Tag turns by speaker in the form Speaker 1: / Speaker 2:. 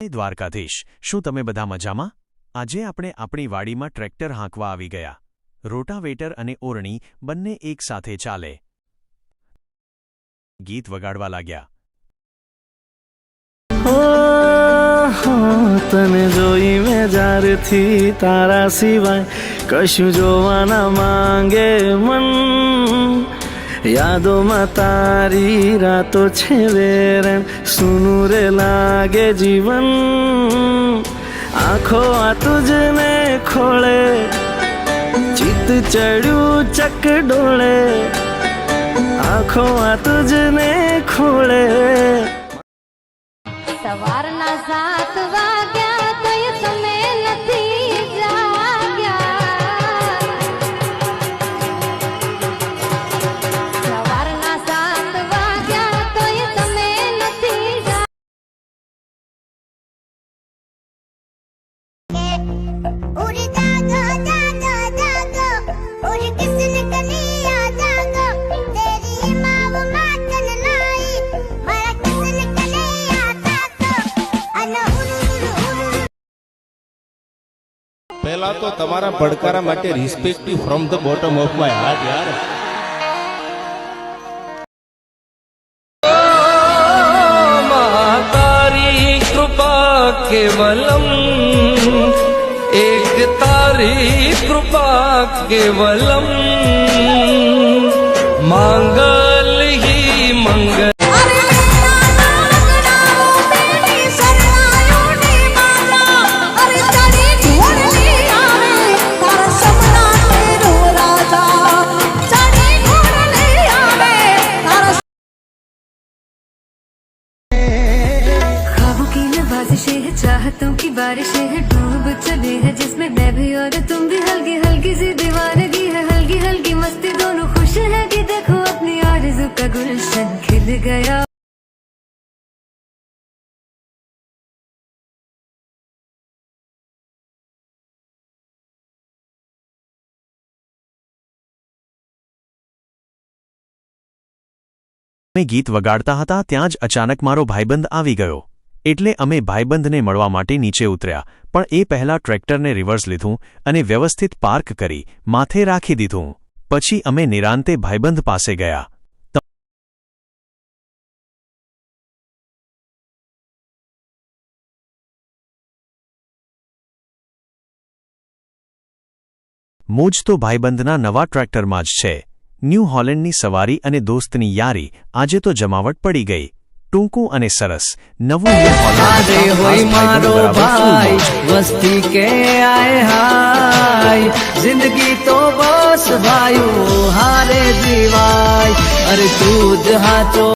Speaker 1: દ્વારકાધીશ, શું તમે બધા મજામાં? આજે આપણે આપણી વાડીમાં ટ્રેક્ટર હાંકવા આવી ગયા. રોટાવેટર અને ઓરણી બંને એક સાથે ચાલે. ગીત વગાડવા લાગ્યા.
Speaker 2: તને જોઈ મેં જ્યારથી તારા સિવાય કશું જોવા ના માંગે મન. યાદોમાં તારી રાતો છે વેરણ, સુનું રે લાગે જીવન. આંખો આ તુજને ખોળે, ચિત્ત ચડ્યું ચકડોળે. આંખો આ તુજને ખોળે.
Speaker 3: સવારના 7 વાગ્યા તોય તમે નથી જાગ્યા. સવારના 7 વાગ્યા તોય તમે નથી જાગ્યા. ઉડી જાગો જાગો જાગો, ઉડી કિસને કલિયા જાગો. તેરી માવ માતન નાઈ, મારા કિસને કલિયા જાગો. અન
Speaker 4: पहला तो तमारा बड़कारा माटे respect from the bottom of my heart यार.
Speaker 2: तारी कृपा केवलम, एक तारी कृपा केवलम. मांगल ही मंगल.
Speaker 5: बारिशें हैं, चाहतों की बारिशें हैं, डूब चले हैं जिसमें मैं भी और तुम भी. हल्की हल्की सी दीवानगी है, हल्की हल्की मस्ती, दोनों खुश है कि देखो अपनी आरज़ू का गुलशन खिल गया.
Speaker 1: અમે ગીત વગાડતા હતા ત્યાં જ અચાનક મારો ભાઈબંધ આવી ગયો. એટલે અમે ભાઈબંધને મળવા માટે નીચે ઉતર્યા, પણ એ પહેલાં ટ્રેક્ટરને રિવર્સ લીધું અને વ્યવસ્થિત પાર્ક કરી માથે રાખી દીધું. પછી અમે નિરાંતે ભાઈબંધ પાસે ગયા. મોજ તો ભાઈબંધના નવા ટ્રેક્ટરમાં જ છે. ન્યૂ હોલેન્ડની સવારી અને દોસ્તની યારી આજે તો જમાવટ પડી ગઈ. ટૂંકું અને સરસ નવું ન્યૂ હોલેન્ડ
Speaker 2: હોય મારો ભાઈ, વસ્તી કે આય હાય. જિંદગી તો બસ ભાઈઓ હારે જીવાય. અરે તું જ હાચો.